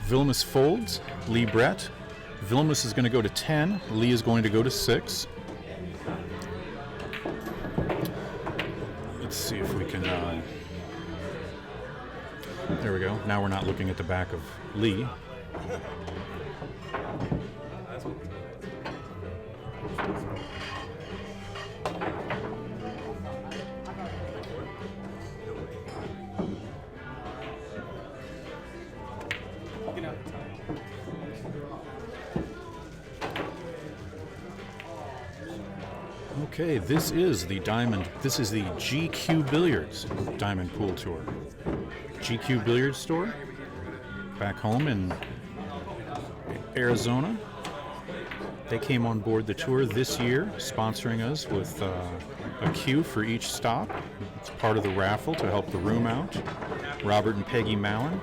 Vilmos folds. Lee Brett. Vilmos is going to go to 10. Lee is going to go to 6. Let's see if we can... there we go. Now we're not looking at the back of Lee. Okay, this is the GQ Billiards Diamond Pool Tour. GQ Billiards Store, back home in Arizona. They came on board the tour this year, sponsoring us with a cue for each stop. It's part of the raffle to help the room out. Robert and Peggy Mallon.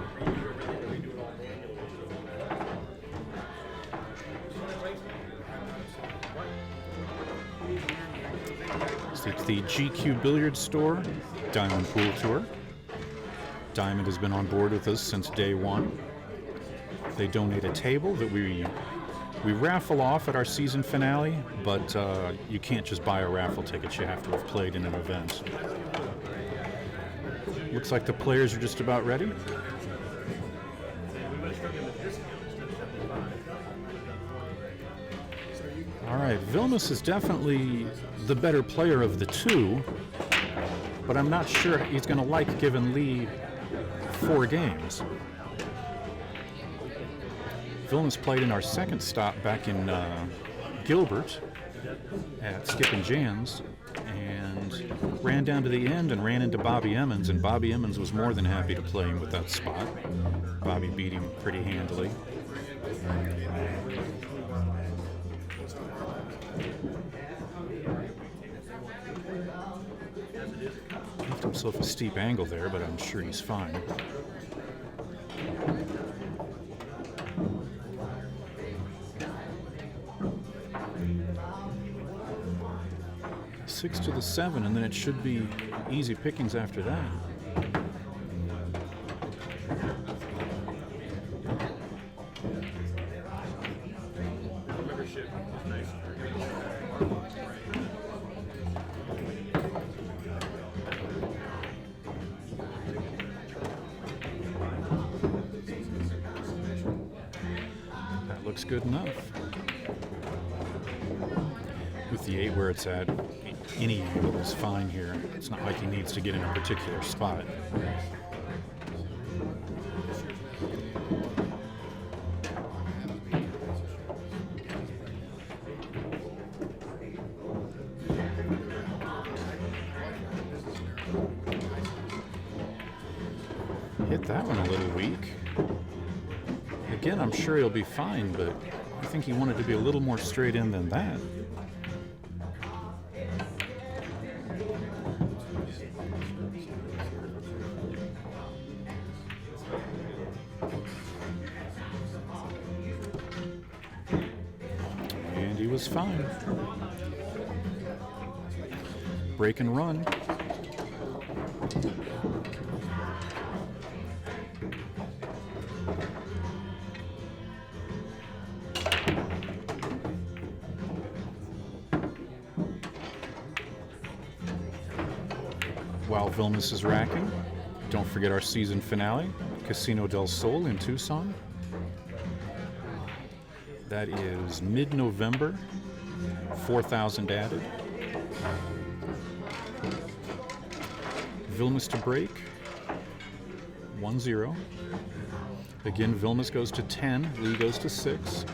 It's the GQ Billiards Store Diamond Pool Tour. Diamond has been on board with us since day one. They donate a table that we raffle off at our season finale, but you can't just buy a raffle ticket. You have to have played in an event. Looks like the players are just about ready. All right, Vilmos is definitely the better player of the two, but I'm not sure he's going to like giving Lee 4 games. Vilmos played in our second stop back in Gilbert at Skip and Jan's and ran down to the end and ran into Bobby Emmons, and Bobby Emmons was more than happy to play him with that spot. Bobby beat him pretty handily. Left himself a steep angle there, but I'm sure he's fine. Six to the 7, and then it should be easy pickings after that. That looks good enough. With the 8 where it's at, any angle is fine here. It's not like he needs to get in a particular spot. Hit that one a little weak. Again, I'm sure he'll be fine, but I think he wanted to be a little more straight in than that. And he was fine. Break and run. While Vilmos is racking, don't forget our season finale, Casino del Sol in Tucson. That is mid-November, 4,000 added. Vilmos to break, 1-0. Again, Vilmos goes to 10, Lee goes to 6.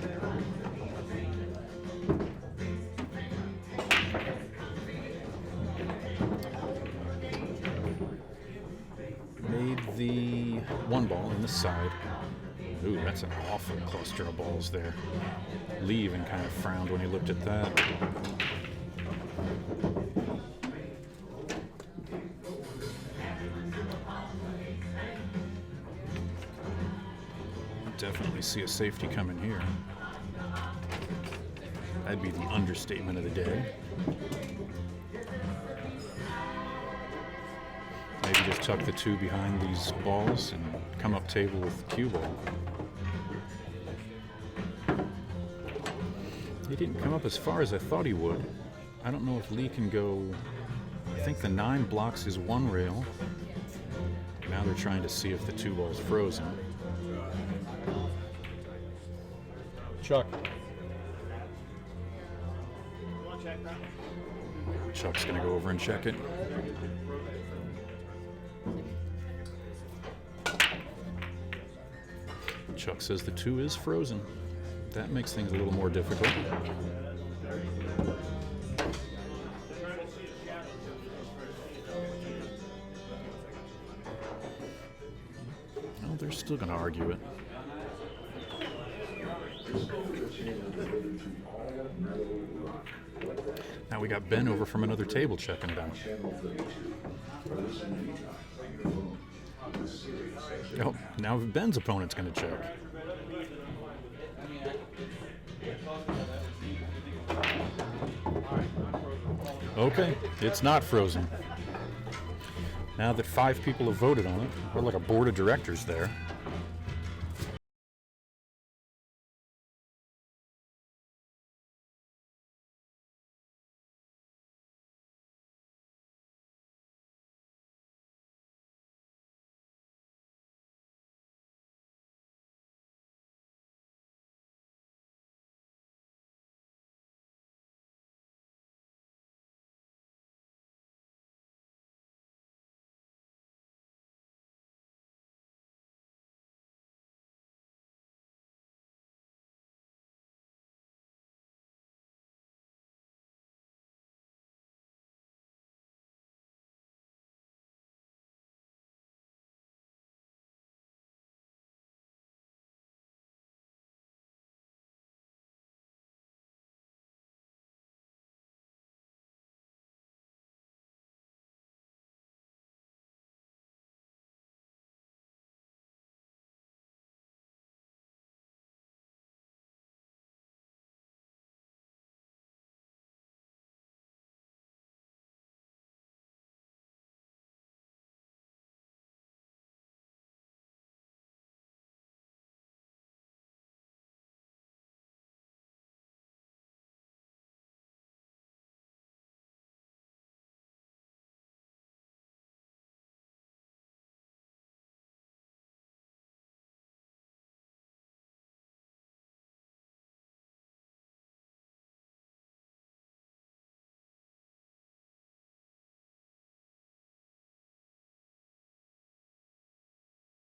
Made the 1 ball in the side. Ooh, that's an awful cluster of balls there. Lee even kind of frowned when he looked at that. Definitely see a safety coming here. That'd be the understatement of the day. Maybe just tuck the 2 behind these balls and come up table with cue ball. He didn't come up as far as I thought he would. I don't know if Lee can go... I think the 9 blocks his 1 rail. Now they're trying to see if the 2 ball's frozen. Chuck. Chuck's going to go over and check it. Chuck says the 2 is frozen. That makes things a little more difficult. Well, they're still going to argue it. Now we got Ben over from another table checking it out. Oh, now Ben's opponent's going to check. Okay, it's not frozen. Now that 5 people have voted on it, we're like a board of directors there.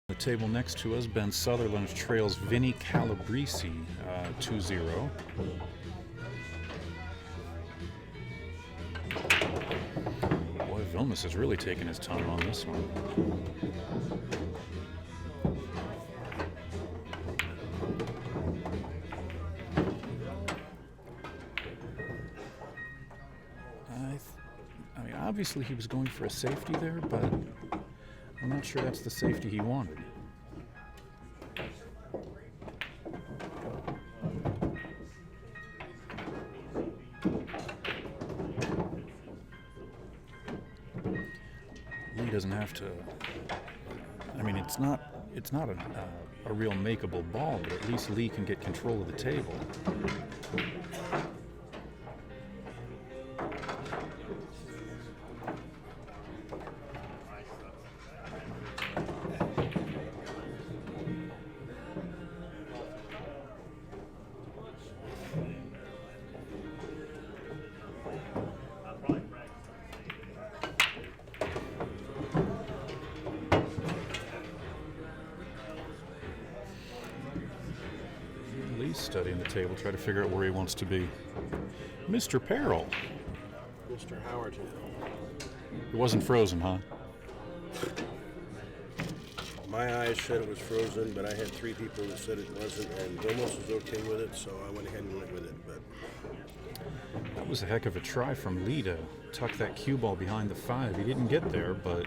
The table next to us, Ben Sutherland trails Vinny Calabrese 2-0. Boy, Vilmos has really taken his time on this one. I mean, obviously he was going for a safety there, but I'm not sure that's the safety he wanted. Lee doesn't have to. I mean, it's not a real makeable ball, but at least Lee can get control of the table. Studying the table, try to figure out where he wants to be. Mr. Peril. Mr. Howard. It wasn't frozen, huh? My eyes said it was frozen, but I had 3 people that said it wasn't, and Vilmos was okay with it, so I went ahead and went with it. But that was a heck of a try from Lee to tuck that cue ball behind the 5. He didn't get there, but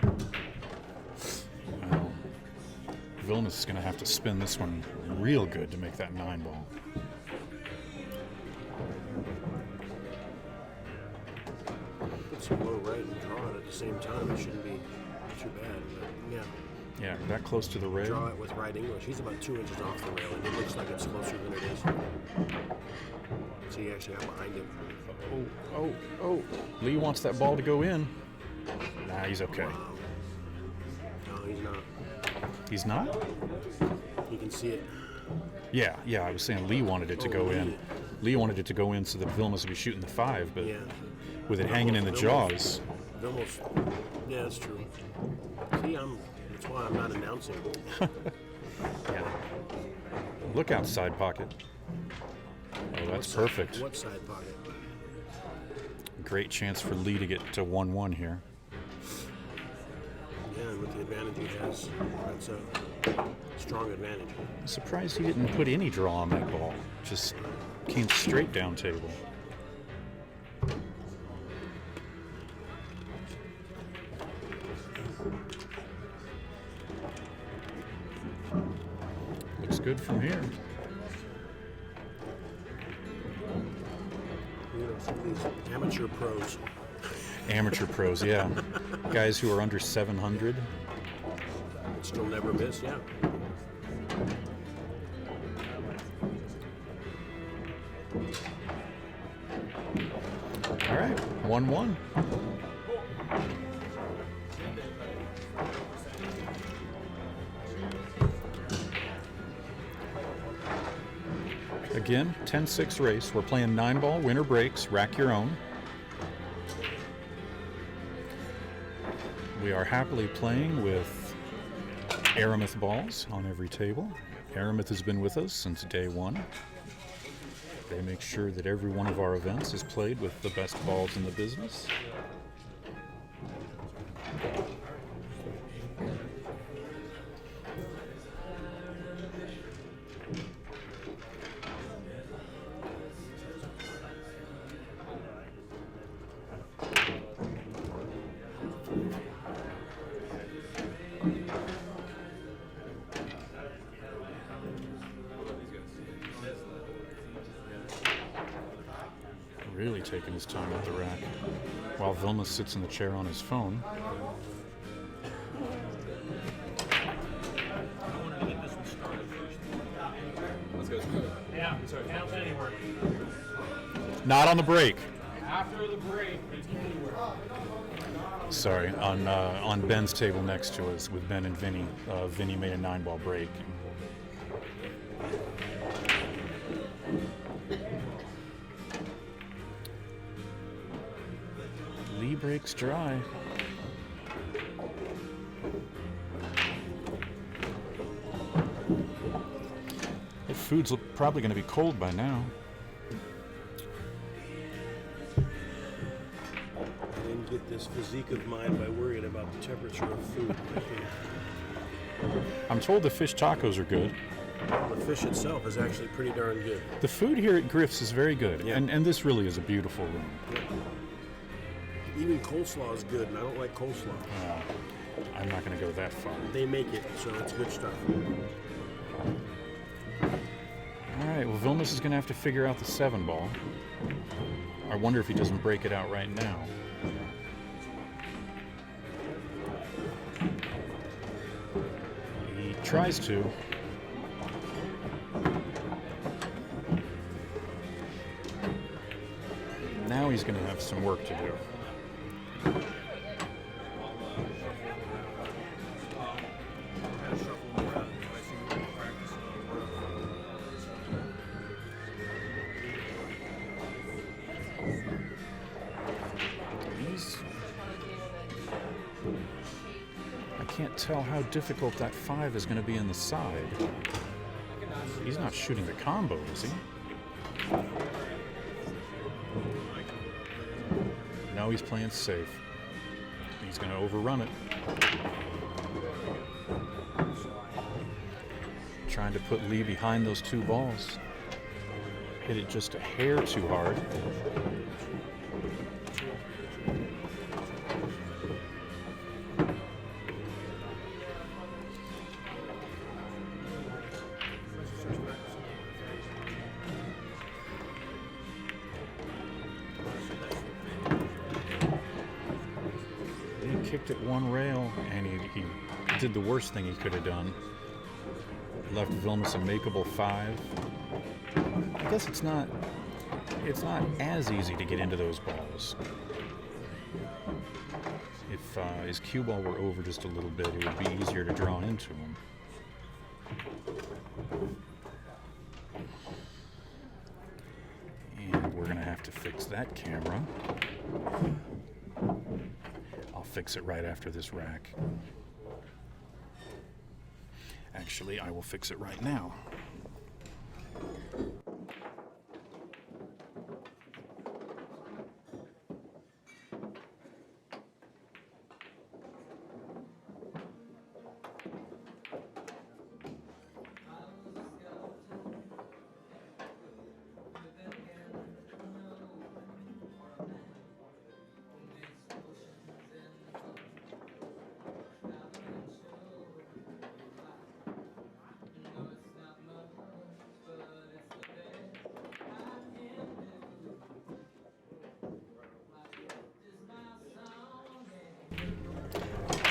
well, Vilmos is going to have to spin this one real good to make that 9 ball. Put some low right and draw it at the same time. It shouldn't be too bad, but yeah. Yeah, that close to the rail. Draw it with right English. He's about 2 inches off the rail, and it looks like it's closer than it is. So you actually got behind him. Oh. Lee wants that ball to go in. Nah, he's okay. Wow. No, he's not. He's not? You can see it. Yeah, I was saying Lee wanted it to go in. Lee wanted it to go in so that Vilmos would be shooting the 5, but with it hanging in the jaws. Vilmos. Yeah, that's true. See, that's why I'm not announcing. Yeah. Look out, side pocket. Oh, that's perfect. What side pocket? Great chance for Lee to get to 1-1 here. Yeah, and with the advantage he has, that's a strong advantage. I'm surprised he didn't put any draw on that ball. Just came straight down table. Looks good from here. You know, some of these amateur pros. Amateur pros, yeah. Guys who are under 700. Still never miss, yeah. All right, 1-1. Again, 10-6 race. We're playing 9-ball, winner breaks, rack your own. We are happily playing with Aramith balls on every table. Aramith has been with us since day one. They make sure that every one of our events is played with the best balls in the business. Really taking his time at the rack, while Vilmos sits in the chair on his phone. Yeah, so count anywhere. Not on the break. After the break, it's anywhere. Sorry, on Ben's table next to us with Ben and Vinny. Vinny made a 9-ball break. Lee breaks dry. The food's probably going to be cold by now. I didn't get this physique of mine by worrying about the temperature of food. I'm told the fish tacos are good. The fish itself is actually pretty darn good. The food here at Griffs is very good, Yeah. and this really is a beautiful room. Even coleslaw is good, and I don't like coleslaw. I'm not going to go that far. They make it, so it's good stuff. All right, well, Vilmos is going to have to figure out the 7-ball. I wonder if he doesn't break it out right now. He tries to. Now he's going to have some work to do. I can't tell how difficult that 5 is going to be in the side. He's not shooting the combo, is he? No, he's playing safe. He's going to overrun it. Trying to put Lee behind those 2 balls. Hit it just a hair too hard. Kicked at one rail, and he did the worst thing he could have done. Left Vilmos a makeable 5. I guess it's not as easy to get into those balls. If his cue ball were over just a little bit, it would be easier to draw into him. And we're going to have to fix that camera. I'll fix it right after this rack. Actually, I will fix it right now.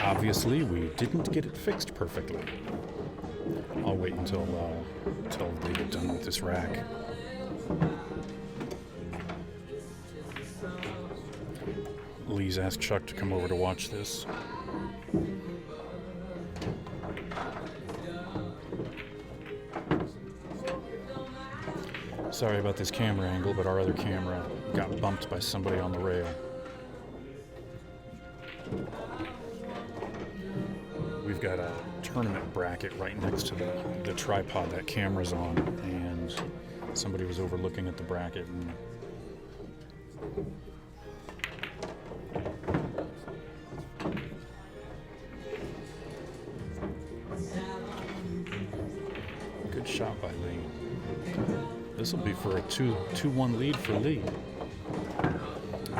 Obviously, we didn't get it fixed perfectly. I'll wait until they get done with this rack. Lee's asked Chuck to come over to watch this. Sorry about this camera angle, but our other camera got bumped by somebody on the rail. We've got a tournament bracket right next to the tripod that camera's on, and somebody was overlooking at the bracket and good shot by Lee. This will be for a 2-1 lead for Lee.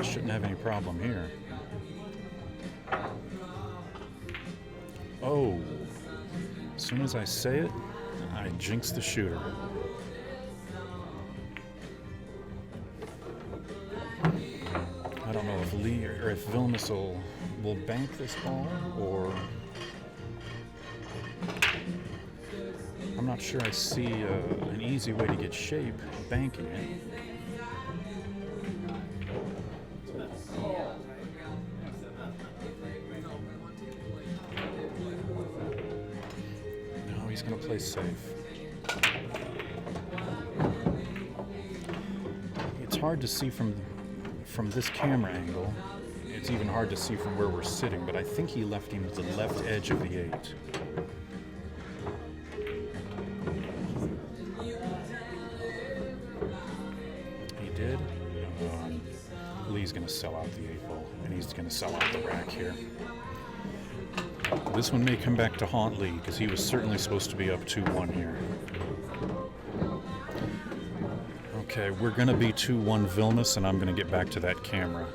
Shouldn't have any problem here. Oh, as soon as I say it, I jinx the shooter. I don't know if Lee or if Vilmos will bank this ball, or I'm not sure I see an easy way to get shape banking it. No, he's going to play safe. It's hard to see from this camera angle. It's even hard to see from where we're sitting, but I think he left him to the left edge of the 8. Lee's going to sell out the 8 ball, and he's going to sell out the rack here. This one may come back to haunt Lee, because he was certainly supposed to be up 2-1 here. Okay, we're going to be 2-1 Vilmos, and I'm going to get back to that camera.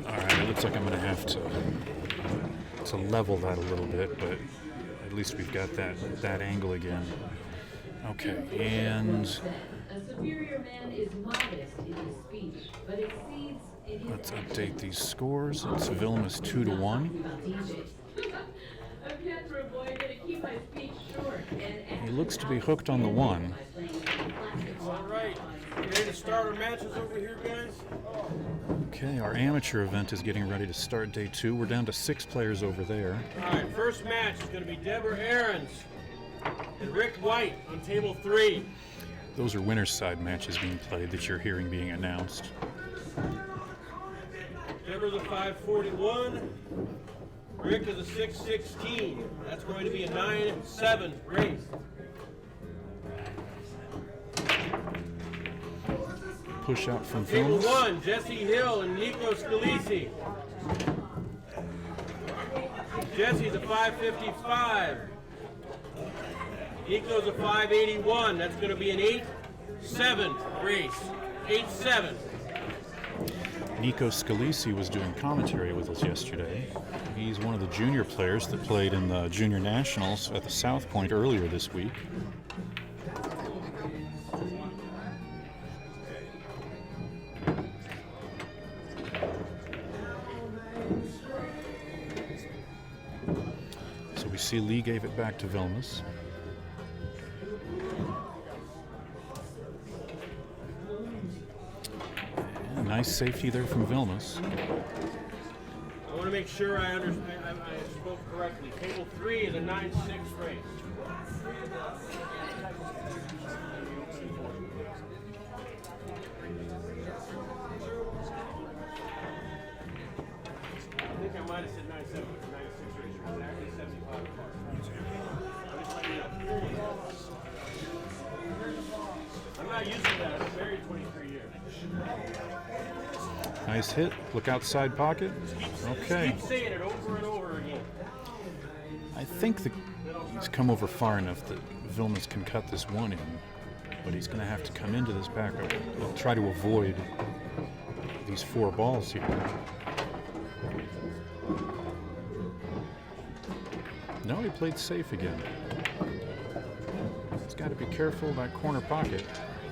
Alright, it looks like I'm going to have to level that a little bit, but at least we've got that angle again. Okay, and a superior man is modest in his speech, but exceeds in his let's update these scores. It's Vilmos 2-1. I'm Cancer boy, gonna keep my speech short. He looks to be hooked on the 1. All right, ready to start our matches over here, guys? Okay, our amateur event is getting ready to start day 2. We're down to 6 players over there. All right, first match is going to be Deborah Ahrens and Rick White on table 3. Those are winner's side matches being played that you're hearing being announced. Deborah's a 541. Rick is a 616. That's going to be a 9-7 race. push out from Table Vilmos. 1, Jesse Hill and Nico Scalisi. Jesse's a 555. Nico's a 581. That's going to be an 8-7 race. 8-7. Nico Scalisi was doing commentary with us yesterday. He's one of the junior players that played in the Junior Nationals at the South Point earlier this week. So we see Lee gave it back to Vilmos. Nice safety there from Vilmos. I want to make sure I understand. I spoke correctly. Table 3 is a 9-6 race. I think I might have said 9-7, but it's a 9-6 race. It's actually 75 apart. I'm not using that. I've been married 23 years. Nice hit. Look outside pocket. Okay. Keep saying it over and over again. I think he's come over far enough that Vilmos can cut this one in, but he's going to have to come into this back. We'll try to avoid these 4 balls here. No, he played safe again. He's got to be careful of that corner pocket.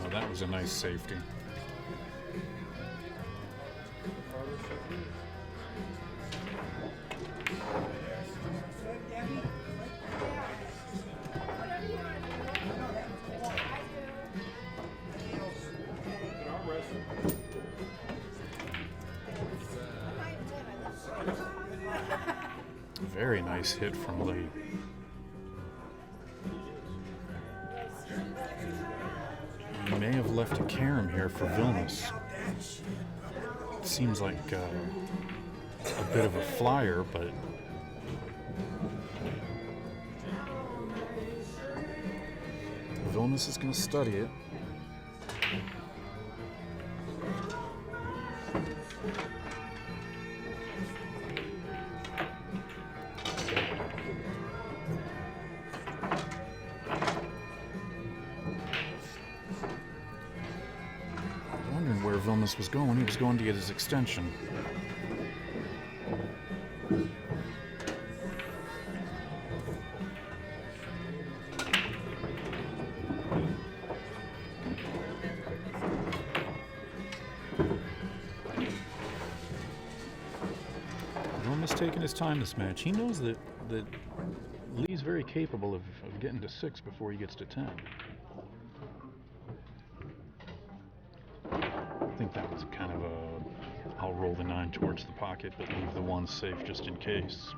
Oh, that was a nice safety. Very nice hit from Lee. He may have left a carom here for Vilmos. Seems like a bit of a flyer, but Vilmos is going to study it. Where Vilmos was going. He was going to get his extension. Vilmos taking his time this match. He knows that Lee's very capable of getting to 6 before he gets to 10. I think that was kind of I'll roll the 9 towards the pocket, but leave the 1 safe just in case.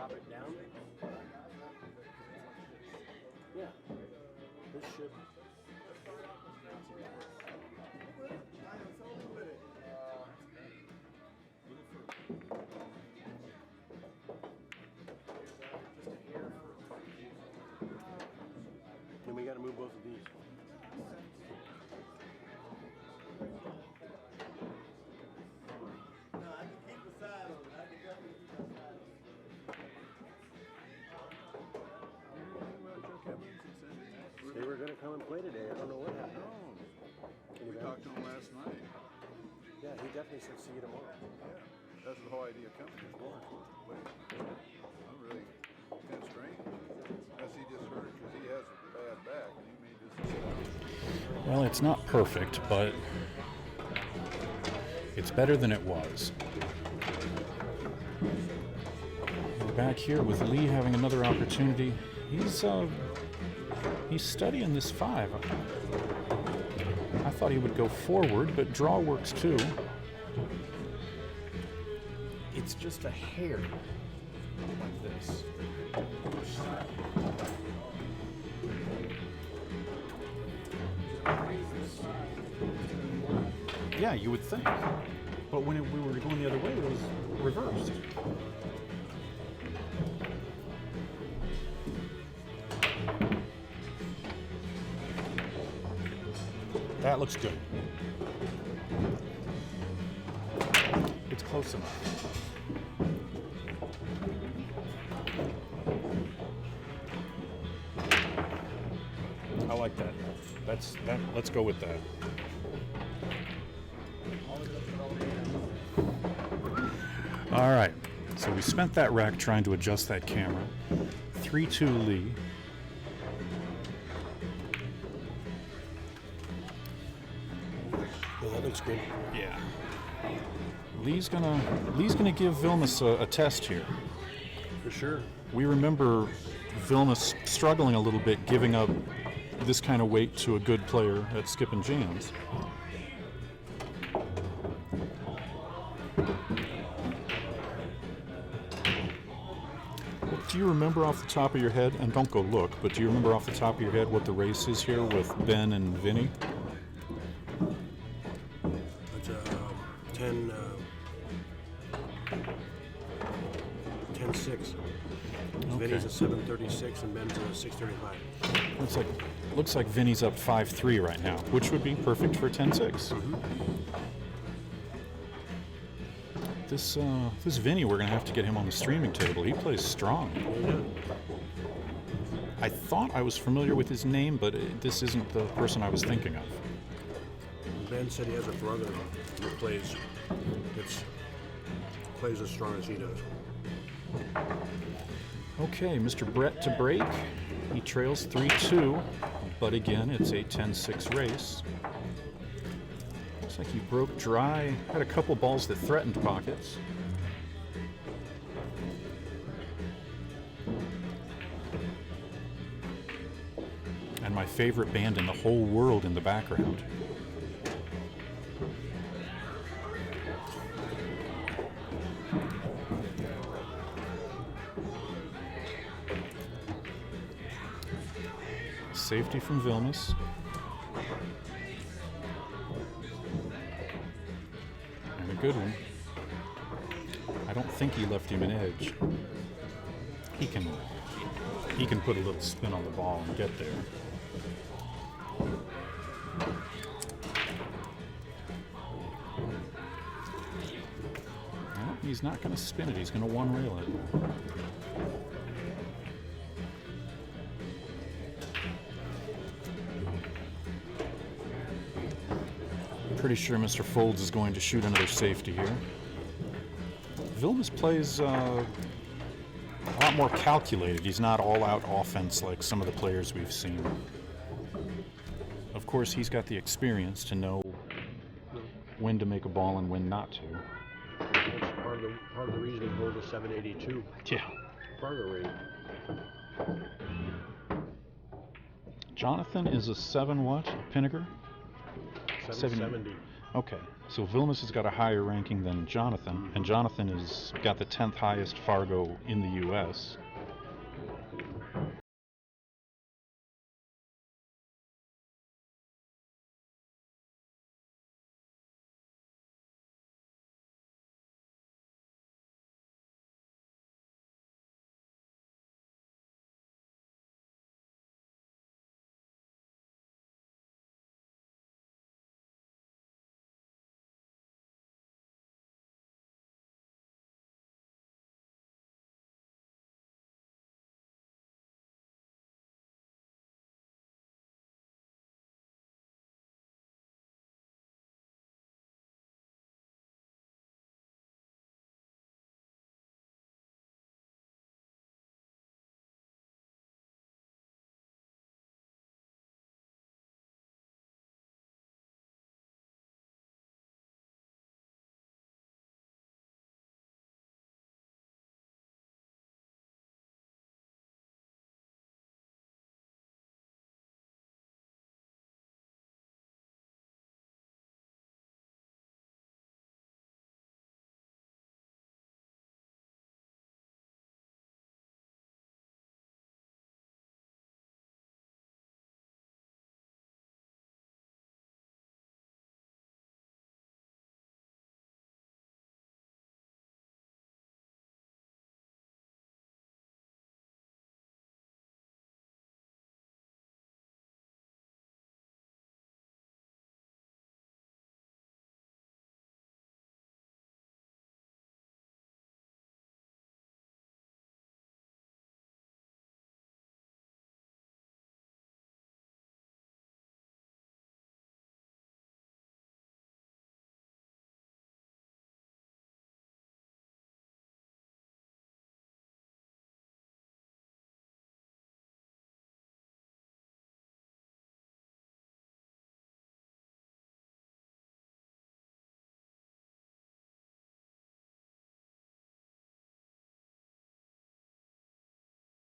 drop it down. Yeah. This should. And we got to move both of these. They were going to come and play today. I don't know what happened. We talked to him last night. Yeah, he definitely said see you tomorrow. Yeah, that's the whole idea of coming is going. I'm really kind of strange. Unless he just hurt because he has a bad back and he may just sit out. Well, it's not perfect, but it's better than it was. We're back here with Lee having another opportunity. He's studying this 5. I thought he would go forward, but draw works too. It's just a hair like this. Yeah, you would think. But when we were going the other way, it was reversed. That looks good. It's close enough. I like that. Let's go with that. All right. So we spent that rack trying to adjust that camera. 3-2 Lee. Well, that looks good. Yeah. Lee's gonna give Vilmos a test here. For sure. We remember Vilmos struggling a little bit, giving up this kind of weight to a good player at skipping jams. Do you remember off the top of your head, and don't go look, but do you remember off the top of your head what the race is here with Ben and Vinny? It's 10-6. Vinny's a 7:36 and Ben's a 6:35. Looks like Vinny's up 5-3 right now, which would be perfect for 10-6. This Vinny, we're gonna have to get him on the streaming table. He plays strong. I thought I was familiar with his name, but this isn't the person I was thinking of. Ben said he has a brother who plays as strong as he does. Okay, Mr. Brett to break. He trails 3-2, but again, it's a 10-6 race. Looks like he broke dry, had a couple balls that threatened pockets. And my favorite band in the whole world in the background. Safety from Vilmos. And a good one. I don't think he left him an edge. He can put a little spin on the ball and get there. No, he's not going to spin it. He's going to one rail it. Pretty sure Mr. Folds is going to shoot another safety here. Vilmos plays a lot more calculated. He's not all-out offense like some of the players we've seen. Of course, he's got the experience to know when to make a ball and when not to. That's part of the reason he holds a 782. Yeah. Part of the rate. Jonathan is a 7 what? Pinnaker? 770. Okay. So Vilmos has got a higher ranking than Jonathan, and Jonathan has got the 10th highest Fargo in the U.S.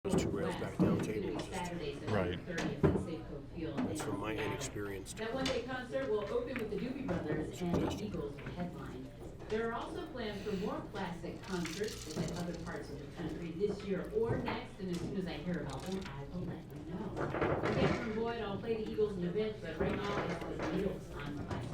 Those 2 rails back down table. Right. That's from my inexperience. That one-day concert will open with the Doobie Brothers and the Eagles headline. There are also plans for more classic concerts in other parts of the country this year or next, and as soon as I hear about them, I will let you know. Okay, from Boyd, I'll play the Eagles in a bit, but right now it's the Beatles on Classic.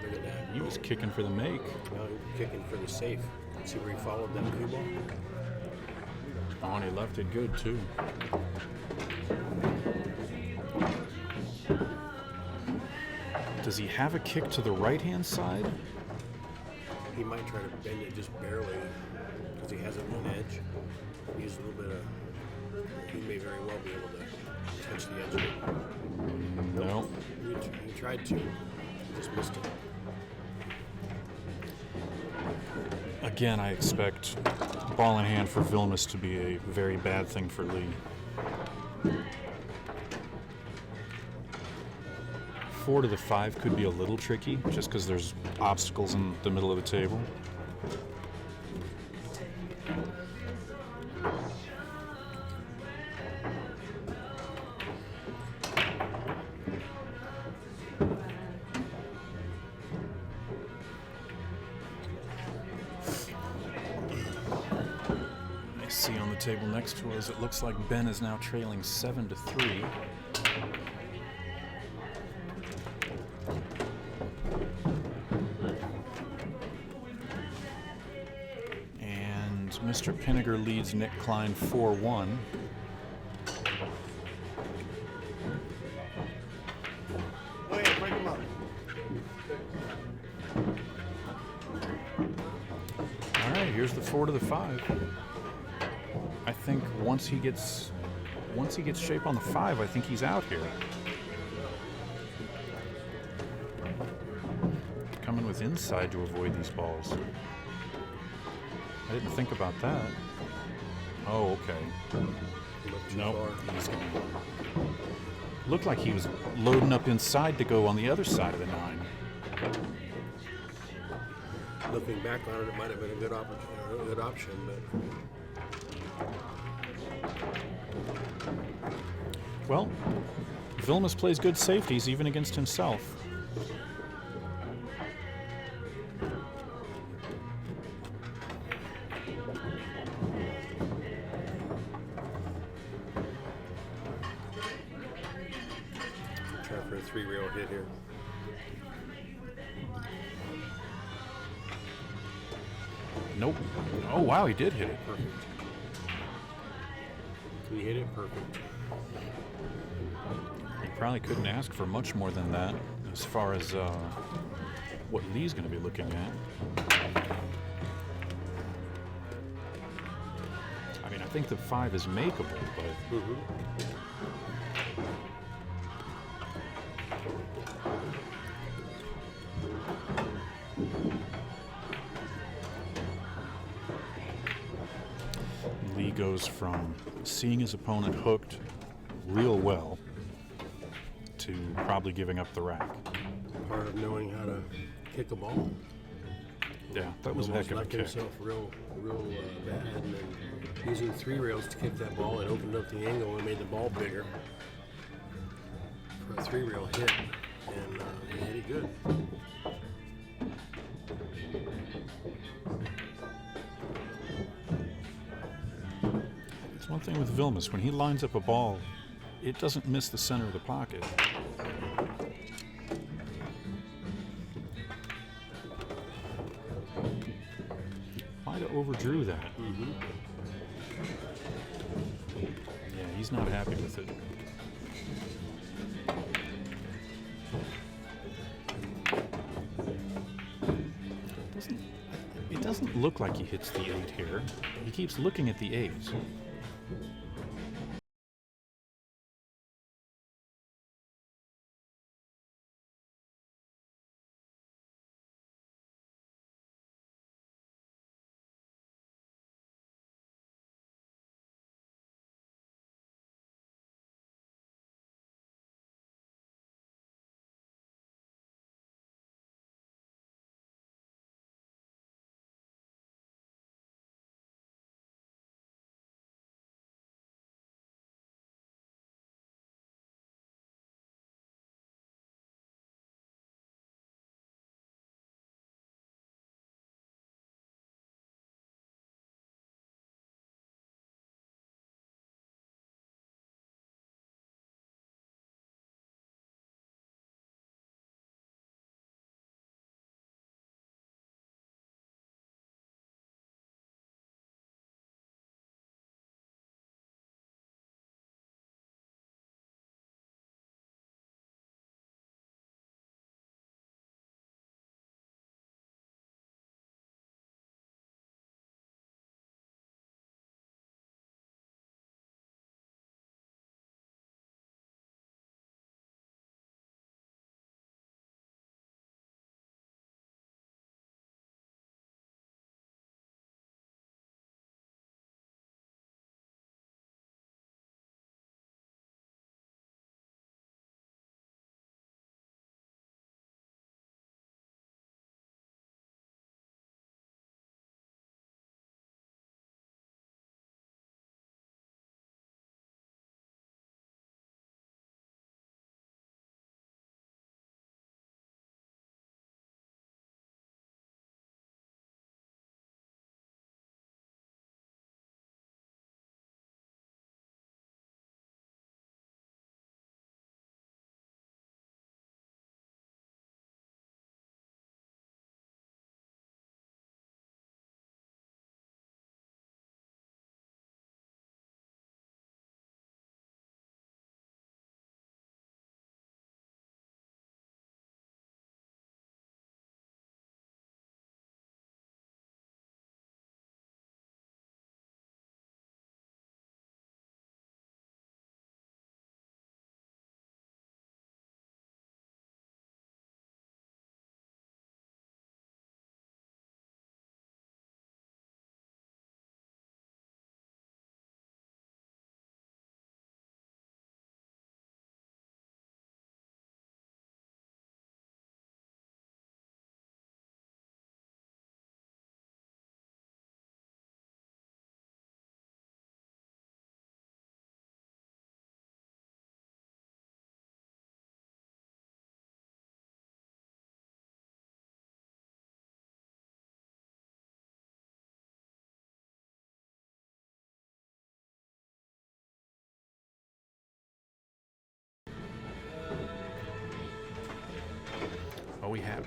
Look at that. He was kicking for the make. Now he's kicking for the safe. See where he followed that cue ball? Oh, and he left it good, too. Does he have a kick to the right-hand side? He might try to bend it just barely because he has it on edge. Use a little bit of. He may very well be able to touch the edge of it. No. He tried to. He just missed it. Again, I expect ball in hand for Vilmos to be a very bad thing for Lee. 4 to the 5 could be a little tricky, just because there's obstacles in the middle of the table. I see on the table next to us, it looks like Ben is now trailing 7 to 3. Mr. Pinniger leads Nick Klein 4-1. Break him up. All right, here's the 4 to the 5. I think once he gets shape on the 5, I think he's out here. Coming with inside to avoid these balls. I didn't think about that. Oh, okay. Nope. Looked like he was loading up inside to go on the other side of the 9. Looking back on it, it might have been a good option, but Well, Vilmos plays good safeties even against himself. try for a 3-rail hit here. Nope. Oh, wow, he did hit it. Perfect. He hit it perfect. He probably couldn't ask for much more than that as far as what Lee's going to be looking at. I mean, I think the 5 is makeable, but Lee goes from seeing his opponent hooked real well to probably giving up the rack. Part of knowing how to kick a ball. Yeah, that was a heck of a left kick. himself real bad, and then using 3 rails to kick that ball, it opened up the angle and made the ball bigger for a 3-rail hit, and he hit it good. It's one thing with Vilmos, when he lines up a ball, it doesn't miss the center of the pocket. Might have overdrew that. Yeah, he's not happy with it. It doesn't look like he hits the 8 here. He keeps looking at the 8s.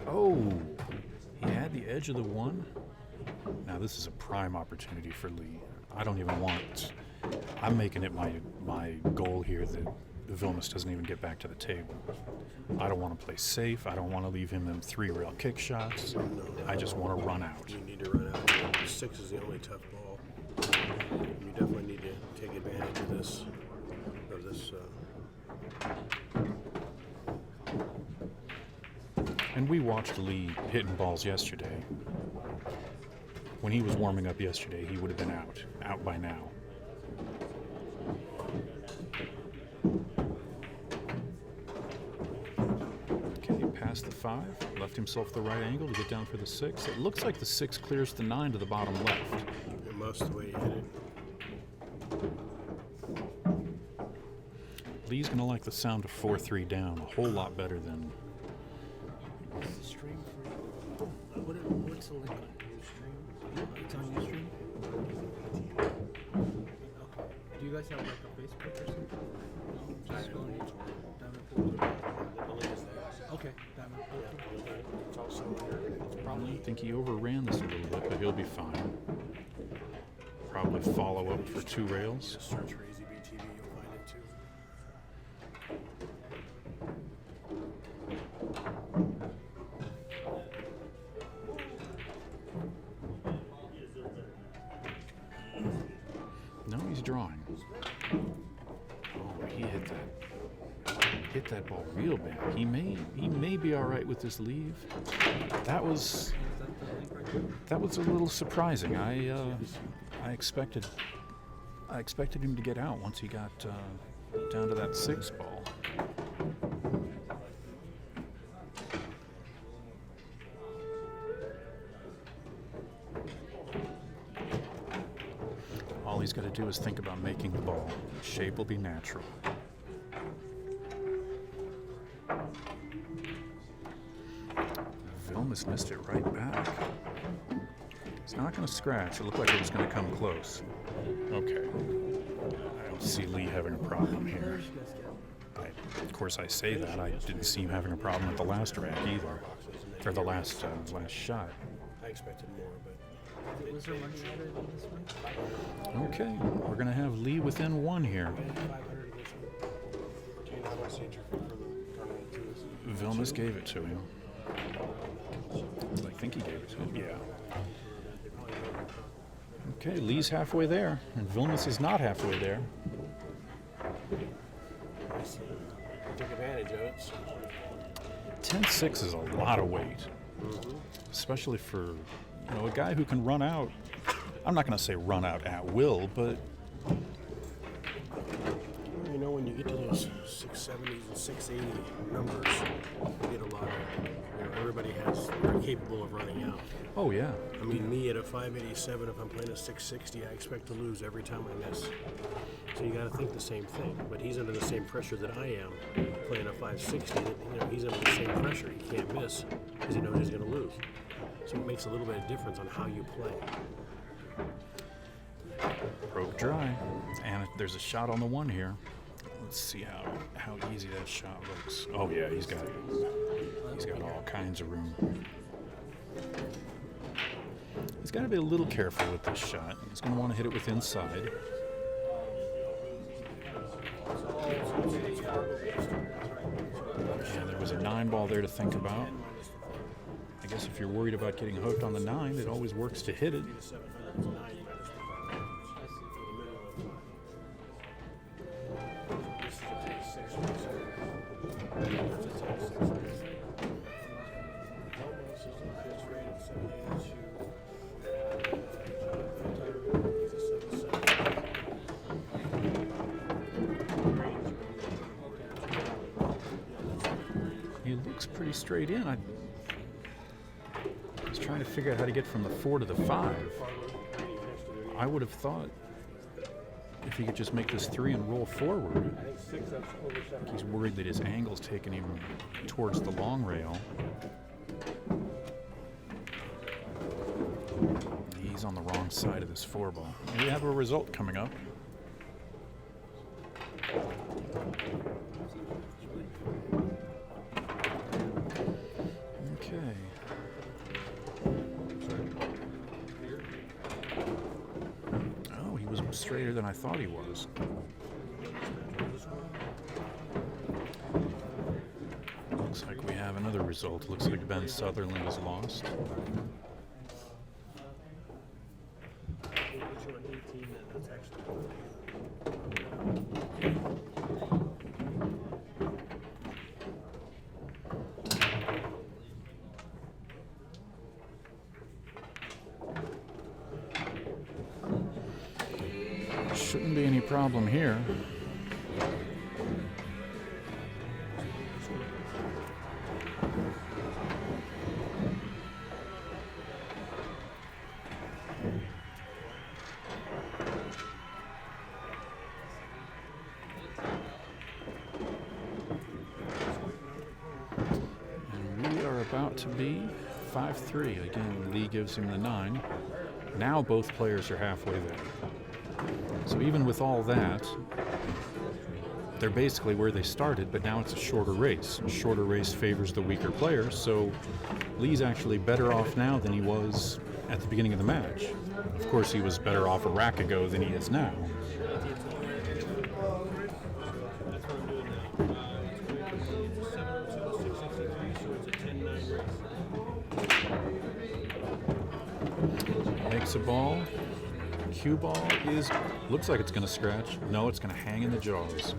Oh, he had the edge of the one. Now this is a prime opportunity for Lee. I don't even want. I'm making it my goal here that Vilmos doesn't even get back to the table. I don't want to play safe. I don't want to leave him in 3 rail kick shots. I just want to run out. You need to run out. 6 is the only tough ball. You definitely need to take advantage of this. And we watched Lee hitting balls yesterday. When he was warming up yesterday, he would have been out by now. Okay, past the 5, left himself the right angle to get down for the 6. It looks like the 6 clears the 9 to the bottom left. It must, the way you hit it. Lee's gonna like the sound of 4-3 down a whole lot better than. What's the stream for? What's the link on Ustream? It's on Ustream? Okay. Do you guys have like a Facebook or something? Diamond Pool? The link is there. Okay, Diamond Pool. It's also here. I think he overran this a little bit, but he'll be fine. Probably follow up for 2 rails. Just search for Easy BTV, you'll find it too. No, he's drawing. Oh, he hit that ball real bad. He may be all right with this leave. That was a little surprising. I expected him to get out once he got down to that 6 ball. All he's got to do is think about making the ball. Shape will be natural. Vilmos missed it right back. It's not going to scratch. It looked like it was going to come close. Okay. I don't see Lee having a problem here. Of course, I say that. I didn't see him having a problem at the last rack either. Or the last shot. I expected more, but Was there money added on this one? Okay, we're going to have Lee within 1 here. 500 against him. Do you know how much the entry fee for the tournament too is? Vilmos gave it to him. I think he gave it to him, yeah. Okay, Lee's halfway there, and Vilmos is not halfway there. Took advantage of it. So. 10-6 is a lot of weight, especially for a guy who can run out. I'm not going to say run out at will, but You know, when you get to those 670s and 680 numbers, you get a lot of. Everybody they're capable of running out. oh yeah, I mean, me at a 587, if I'm playing a 660, I expect to lose every time I miss. So you got to think the same thing. But he's under the same pressure that I am, playing a 560. He's under the same pressure. He can't miss because he knows he's going to lose. So it makes a little bit of difference on how you play. broke dry, and there's a shot on the 1 here. Let's see how easy that shot looks. Oh yeah, he's got all kinds of room. He's got to be a little careful with this shot. He's going to want to hit it with inside. And there was a 9 ball there to think about. I guess if you're worried about getting hooked on the 9, it always works to hit it. He looks pretty straight in. I was trying to figure out how to get from the 4 to the 5. I would have thought if he could just make this 3 and roll forward. He's worried that his angle's taking him towards the long rail. He's on the wrong side of this 4 ball. We have a result coming up. straighter than I thought he was. Looks like we have another result. Looks like Ben Sutherland is lost. Shouldn't be any problem here. And we are about to be 5-3. Again, Lee gives him the 9. Now both players are halfway there. So even with all that, they're basically where they started, but now it's a shorter race. A shorter race favors the weaker player, so Lee's actually better off now than he was at the beginning of the match. Of course, he was better off a rack ago than he is now. Makes a ball. Cue ball looks like it's going to scratch. No, it's going to hang in the jaws.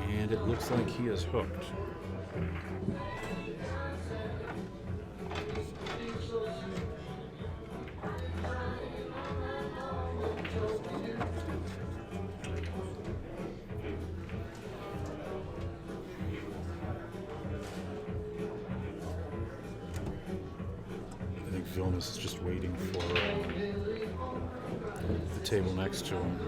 And it looks like he is hooked. Vilmos is just waiting for the table next to him.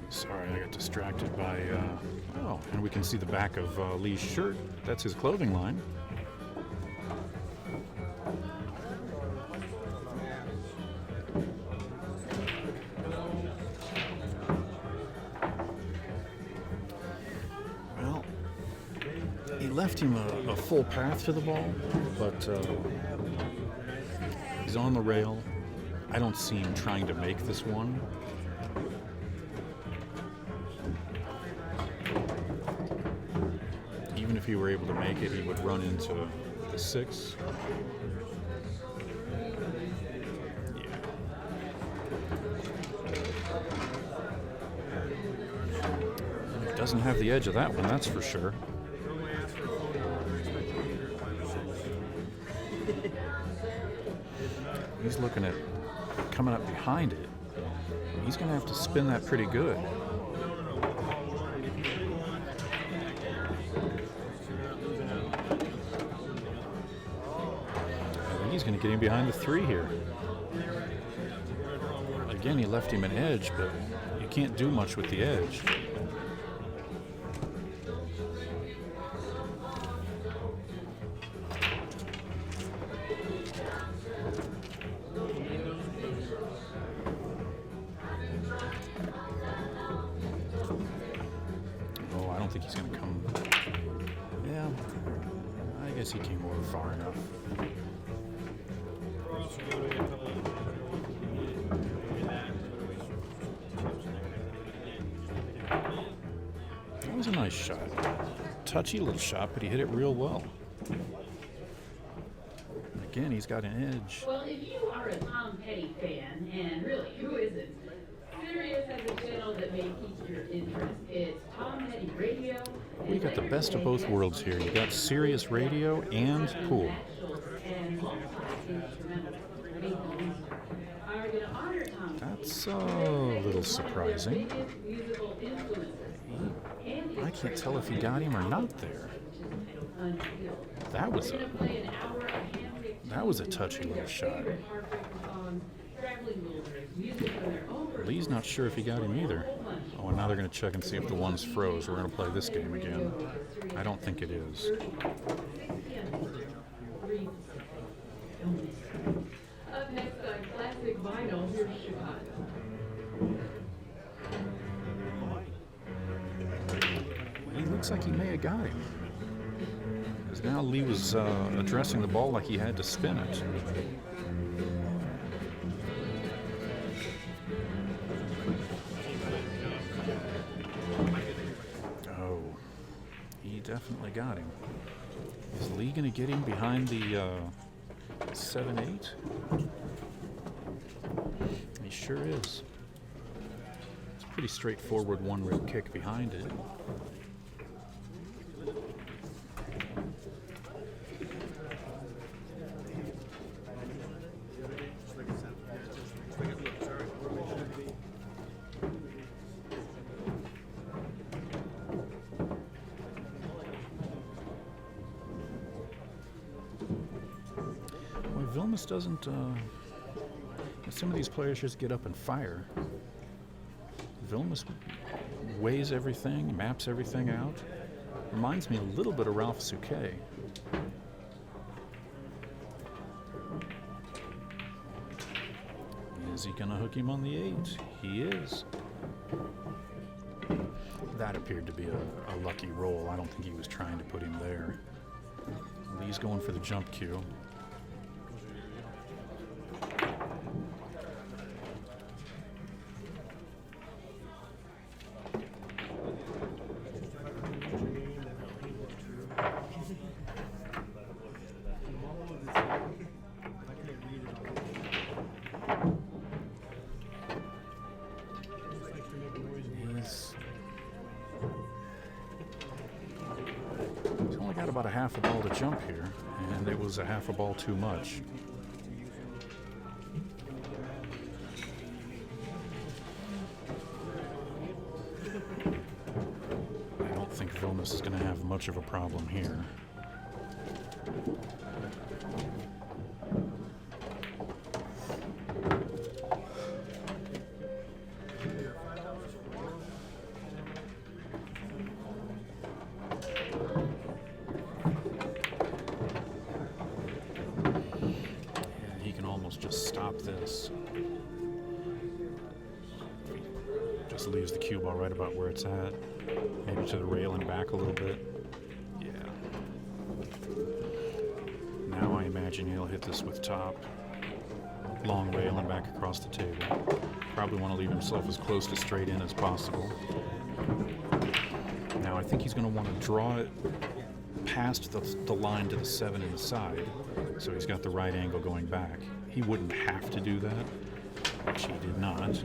Sorry, I got distracted by, oh, and we can see the back of Lee's shirt. That's his clothing line. Well, he left him a full path to the ball, but he's on the rail. I don't see him trying to make this one. Even if he were able to make it, he would run into the 6. Yeah. It doesn't have the edge of that one, that's for sure. He's looking at coming up behind it. He's going to have to spin that pretty good. He's going to get him behind the 3 here. Again, he left him an edge, but you can't do much with the edge. Oh, I don't think he's going to come. Yeah, I guess he came over far enough. That was a nice shot. Touchy little shot, but he hit it real well. Again, he's got an edge. Well, if you are a Tom Petty fan, and really, who isn't? Sirius has a channel that may pique your interest. It's Tom Petty Radio. We got the best of both worlds here. You got Sirius Radio and pool. That's a little surprising. can't tell if he got him or not there. That was a touchy little shot. Lee's not sure if he got him either. Oh, and now they're going to check and see if the one's froze. We're going to play this game again. I don't think it is. Up next on Classic Vinyl, here's Chicago. He looks like he may have got him. Because now Lee was addressing the ball like he had to spin it. Oh, he definitely got him. Is Lee going to get him behind the 7-8? He sure is. It's a pretty straightforward one-rib kick behind it. Vilmos doesn't, some of these players just get up and fire. Vilmos weighs everything, maps everything out. Reminds me a little bit of Ralph Souquet. Is he going to hook him on the 8? He is. That appeared to be a lucky roll. I don't think he was trying to put him there. Lee's going for the jump cue. He's only got about a half a ball to jump here, and it was a half a ball too much. I don't think Vilmos is going to have much of a problem here. Just stop this. Just leaves the cue ball right about where it's at. Maybe to the rail and back a little bit. Yeah. Now I imagine he'll hit this with top. Long rail and back across the table. Probably want to leave himself as close to straight in as possible. Now I think he's going to want to draw it past the line to the 7 inside. So he's got the right angle going back. He wouldn't have to do that, which he did not.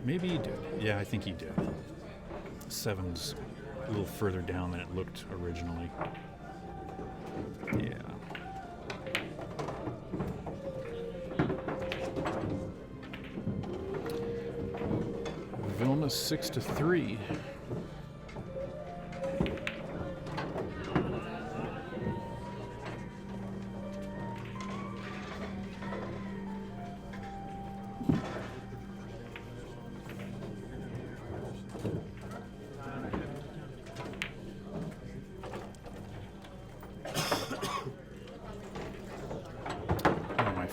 Maybe he did. Yeah, I think he did. 7's a little further down than it looked originally. Yeah. Vilmos 6-3.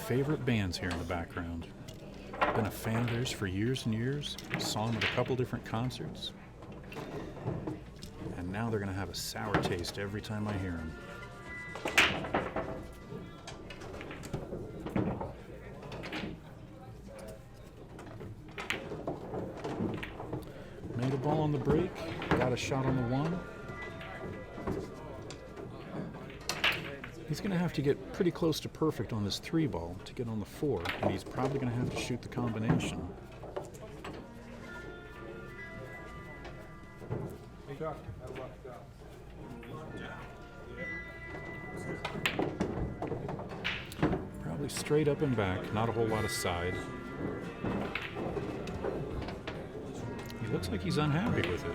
Favorite bands here in the background. Been a fan of theirs for years and years. Saw them at a couple different concerts. And now they're going to have a sour taste every time I hear them. Made a ball on the break. Got a shot on the 1. He's going to have to get pretty close to perfect on this 3 ball to get on the 4, and he's probably going to have to shoot the combination. Probably straight up and back, not a whole lot of side. He looks like he's unhappy with it.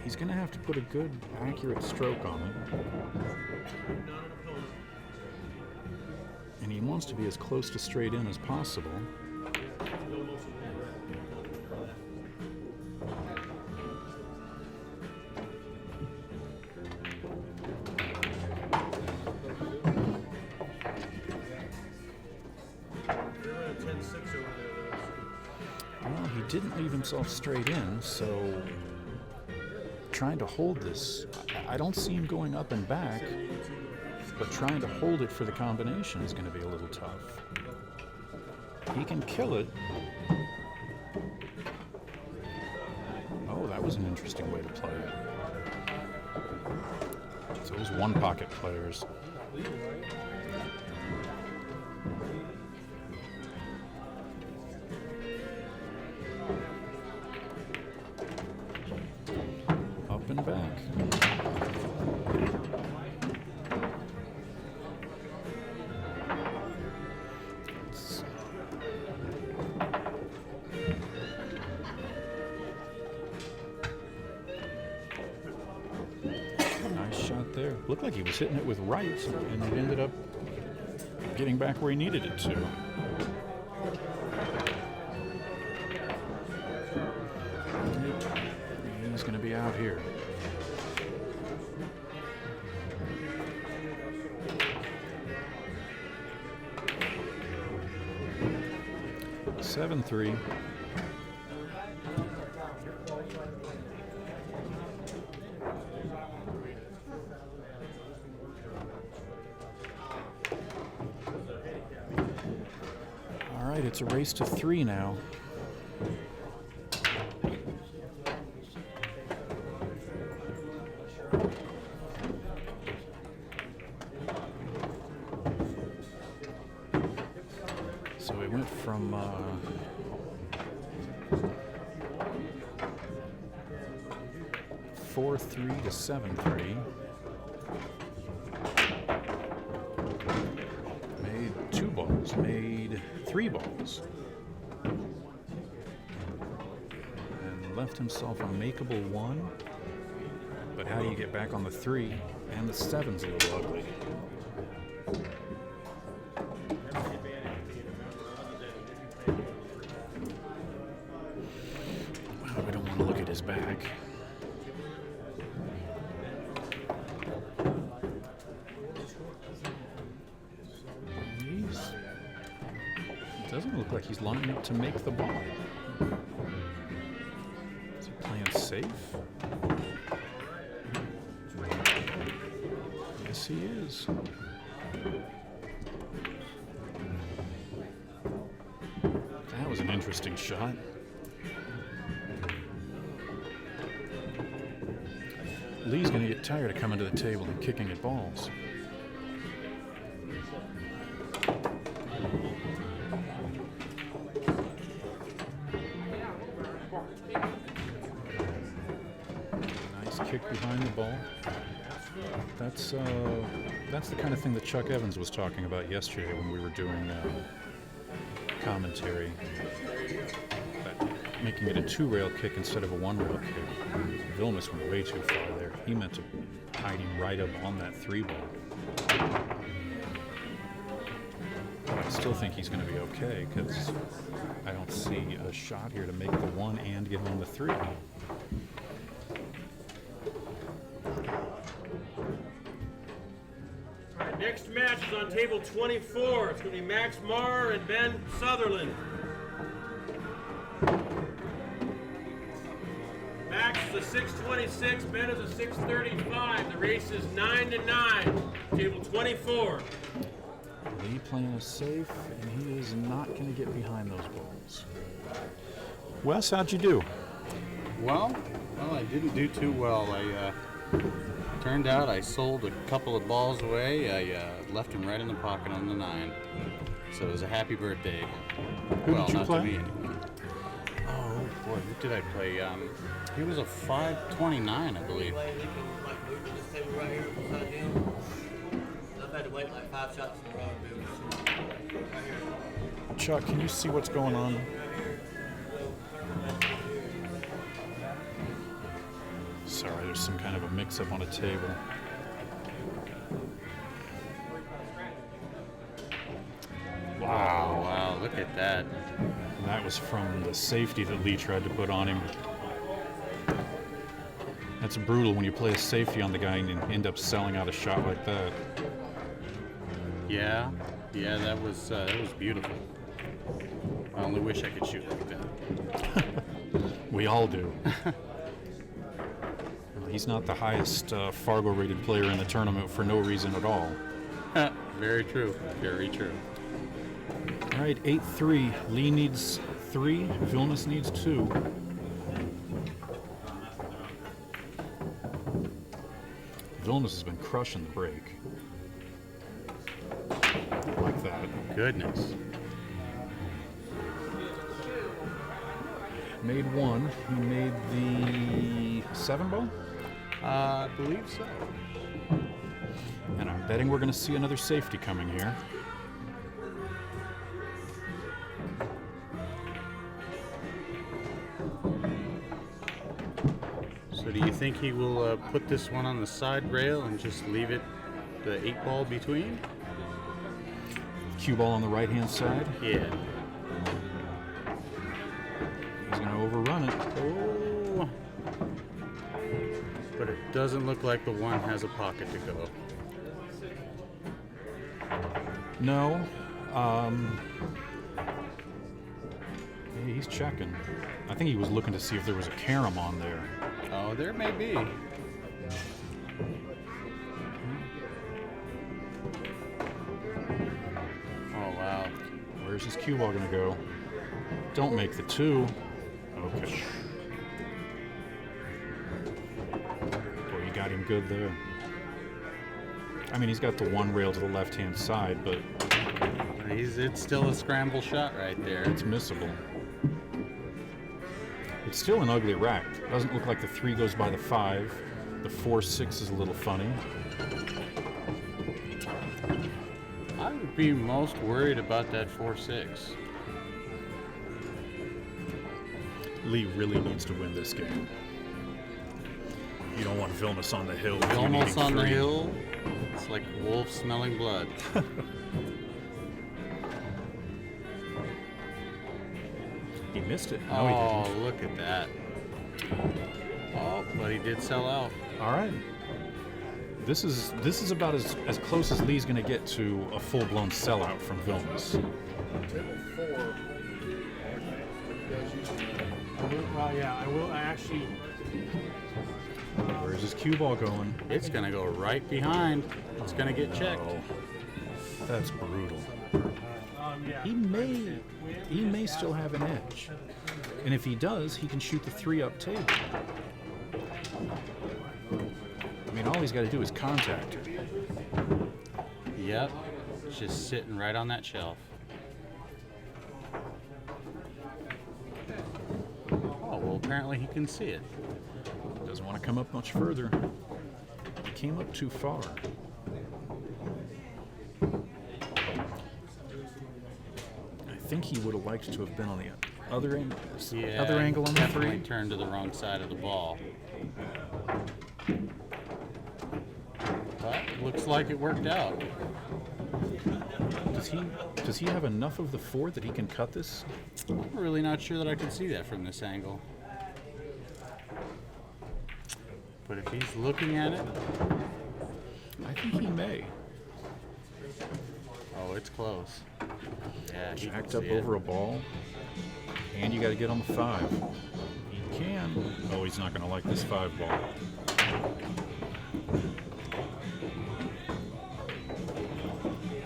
He's going to have to put a good, accurate stroke on it. And he wants to be as close to straight in as possible. Well, he didn't leave himself straight in, so trying to hold this, I don't see him going up and back, but trying to hold it for the combination is going to be a little tough. He can kill it. Oh, that was an interesting way to play it. So those one pocket players. Up and back. Nice shot there. Looked like he was hitting it with right, and it ended up getting back where he needed it to. He's going to be out here. Seven-three. All right, it's a race to 3 now. So we went from 4-3 to 7-3. Made 2 balls, made 3 balls. And left himself a makeable 1. But how do you get back on the 3? And the 7's a little ugly. Well, we don't want to look at his back. It doesn't look like he's lining up to make the ball. Is he playing safe? Yes, he is. That was an interesting shot. Lee's going to get tired of coming to the table and kicking at balls. Nice kick behind the ball. That's the kind of thing that Chuck Evans was talking about yesterday when we were doing commentary. Making it a 2-rail kick instead of a 1-rail kick. Vilmos went way too far there. He meant to hide him right up on that 3 ball. But I still think he's going to be okay because I don't see a shot here to make the 1 and get on the 3. Next match is on table 24. It's going to be Max Marr and Ben Sutherland. Max is a 626, Ben is a 635. The race is 9-9. Table 24. Lee playing it safe, and he is not going to get behind those balls. Wes, how'd you do? Well, I didn't do too well. Turned out I sold a couple of balls away. I left him right in the pocket on the 9. So it was a happy birthday. Who did you not play? to me anyway. Oh boy, who did I play? He was a 529, I believe. I've had to wait like 5 shots in a row to do it. Right here. Chuck, can you see what's going on? Sorry, there's some kind of a mix-up on a table. Wow, wow, look at that. And that was from the safety that Lee tried to put on him. That's brutal when you play a safety on the guy and end up selling out a shot like that. Yeah, that was beautiful. I only wish I could shoot like that. We all do. He's not the highest Fargo-rated player in the tournament for no reason at all. Very true, very true. All right, 8-3. Lee needs 3. Vilmos needs 2. Vilmos has been crushing the break. Like that. Goodness. Made 1. He made the 7 ball? I believe so. And I'm betting we're going to see another safety coming here. So do you think he will put this one on the side rail and just leave it, the 8 ball between? Cue ball on the right-hand side. Yeah. He's going to overrun it. Oh. But it doesn't look like the one has a pocket to go. No. Yeah, he's checking. I think he was looking to see if there was a carom on there. Oh, there may be. Oh, wow. Where's his cue ball going to go? Don't make the 2. Okay. Boy, you got him good there. I mean, he's got the 1 rail to the left-hand side, but It's still a scramble shot right there. it's missable. It's still an ugly rack. Doesn't look like the 3 goes by the 5. The 4-6 is a little funny. I would be most worried about that 4-6. Lee really needs to win this game. You don't want Vilmos on the hill. if you're Almost needing on the 3. hill. It's like wolf smelling blood. He missed it. No, Oh, he didn't. look at that. Oh, but he did sell out. All right. This is about as close as Lee's going to get to a full-blown sellout from Vilmos. Table 4. Well, yeah, I will. I actually. Where's his cue ball going? It's going to go right behind. It's going to get checked. Oh, that's brutal. Yeah. He may still have an edge, and if he does, he can shoot the 3 up table. I mean, all he's got to do is contact her. Yep. It's just sitting right on that shelf. Oh, well, apparently he can see it. Doesn't want to come up much further. He came up too far. I think he would have liked to have been on the other end, Yeah, other angle on the definitely 3. turned to the wrong side of the ball. But looks like it worked out. Does he have enough of the 4 that he can cut this? I'm really not sure that I could see that from this angle. But if he's looking at it, I think he may. oh, it's close. Yeah, he Jacked can up see it. over a ball, and you got to get on the 5. He can. Oh, he's not going to like this 5 ball.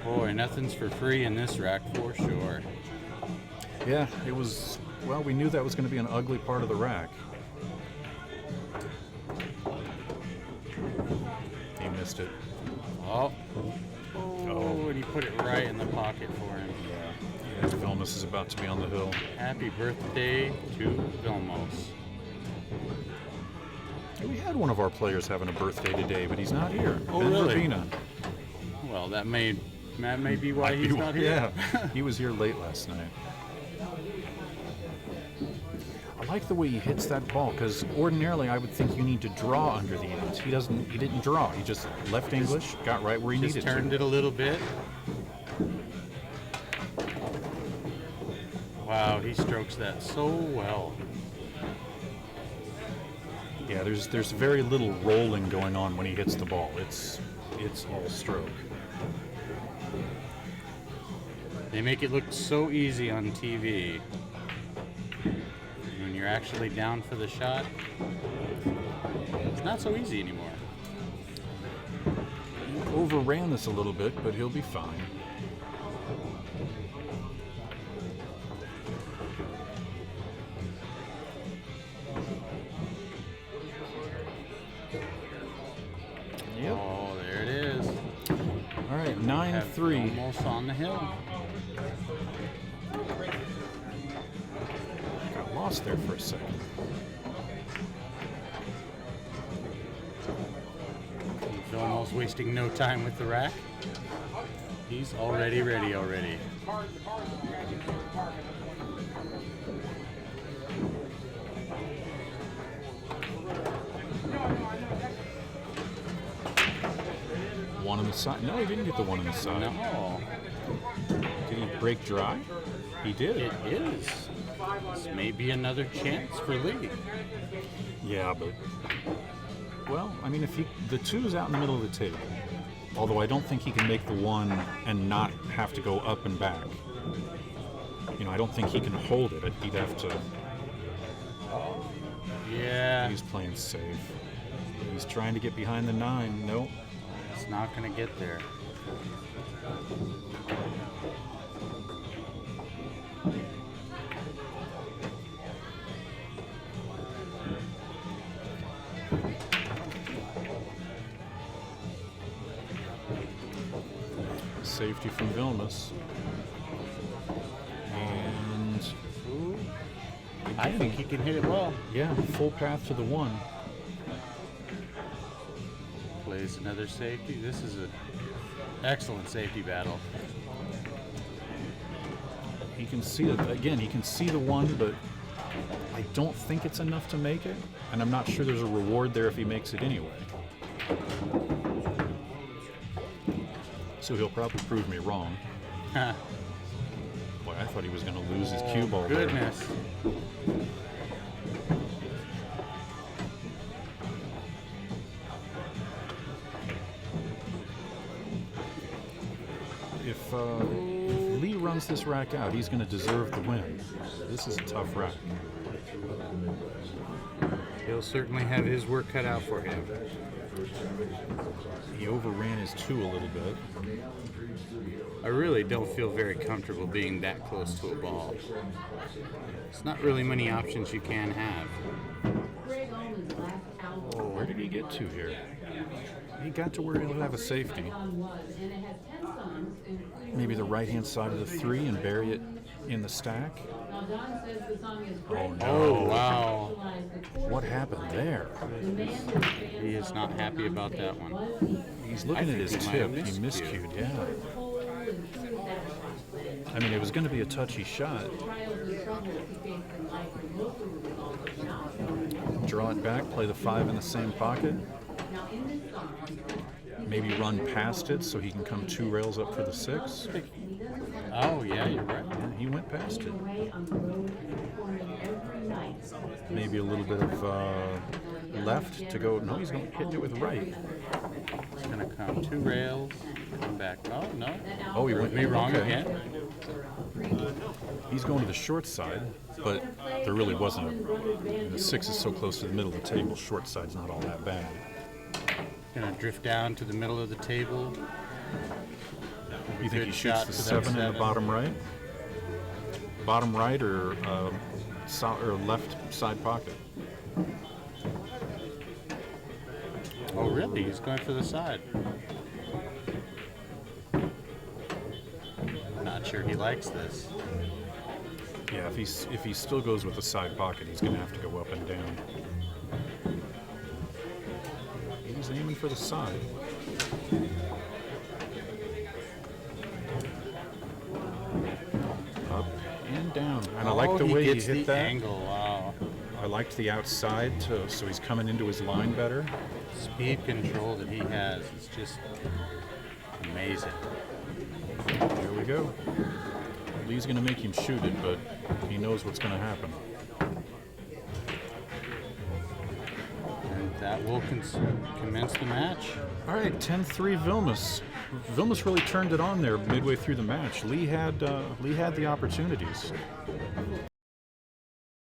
Boy, nothing's for free in this rack for sure. Yeah, it was. Well, we knew that was going to be an ugly part of the rack. He missed it. Oh, and he put it right in the pocket for him. Yeah, Vilmos is about to be on the hill. Happy birthday to Vilmos. We had one of our players having a birthday today, but he's not here. Oh, Ben really? Verbena. Well, that may be why he's not here. Yeah, he was here late last night. A like the way he hits that ball because ordinarily I would think you need to draw under the 8. He doesn't. He didn't draw. He just left English, got right where he Just needed turned to. it a little bit. Wow, he strokes that so well. Yeah, there's very little rolling going on when he hits the ball. It's all stroke. They make it look so easy on TV. When you're actually down for the shot, it's not so easy anymore. He overran this a little bit, but he'll be fine. Yep. Oh, there it is. All right, Have 9-3. Almost on the hill. Got lost there for a second. Vilmos wasting no time with the rack. He's already ready already. One on the side. No, he didn't get the one on the side. No, Did he break dry? He did. it is. This may be another chance for Lee. Yeah, but well, I mean, if the 2's out in the middle of the table, although I don't think he can make the 1 and not have to go up and back. You know, I don't think he can hold it. He'd have to. Yeah, He's playing safe. He's trying to get behind the 9. Nope. it's not gonna get there. Safety from Vilmos. And I think he can hit it well. yeah, full path to the 1. Plays another safety. This is an excellent safety battle. He can see it again. He can see the 1, but I don't think it's enough to make it. And I'm not sure there's a reward there if he makes it anyway. So he'll probably prove me wrong. Boy, I thought he was going to lose his cue ball. there. Goodness. If Lee runs this rack out, he's going to deserve the win. This is a tough rack. He'll certainly have his work cut out for him. He overran his 2 a little bit. I really don't feel very comfortable being that close to a ball. It's not really many options you can have. Greg Allman's last album. Where did he get to here? He got to where he'll have a safety. Was, and it has 10 songs, including Maybe the right-hand side of the 3 and bury it in the stack. Now Don says the song is Oh, great. no. Oh, wow. What happened there? He is not happy about that one. He's looking at think his he might have tip. He miscued. miscued, yeah. I mean, it was going to be a touchy shot. Draw it back, play the 5 in the same pocket. Maybe run past it so he can come 2 rails up for the 6. Oh, yeah, you're right. Yeah, he went past it. Maybe a little bit of left to go. No, he's going to hit it with right. It's going to come 2 rails, come back. Oh, no. Oh, he went Me wrong okay. again. He's going to the short side, but there really wasn't a. The 6 is so close to the middle of the table. Short side's not all that bad. Going to drift down to the middle of the table. You think he Good shoots shot the to that 7 in the 7. bottom right? Bottom right or or left side pocket? Oh, really? He's going for the side. Not sure he likes this. Yeah, if he still goes with the side pocket, he's going to have to go up and down. He's aiming for the side. Up and down. And I like the he way he gets hit the that. angle. Wow. I liked the outside, so he's coming into his line better. Speed control that he has is just amazing. Here we go. Lee's going to make him shoot it, but he knows what's going to happen. And that will commence the match. All right, 10-3 Vilmos. Vilmos really turned it on there midway through the match. Lee had the opportunities.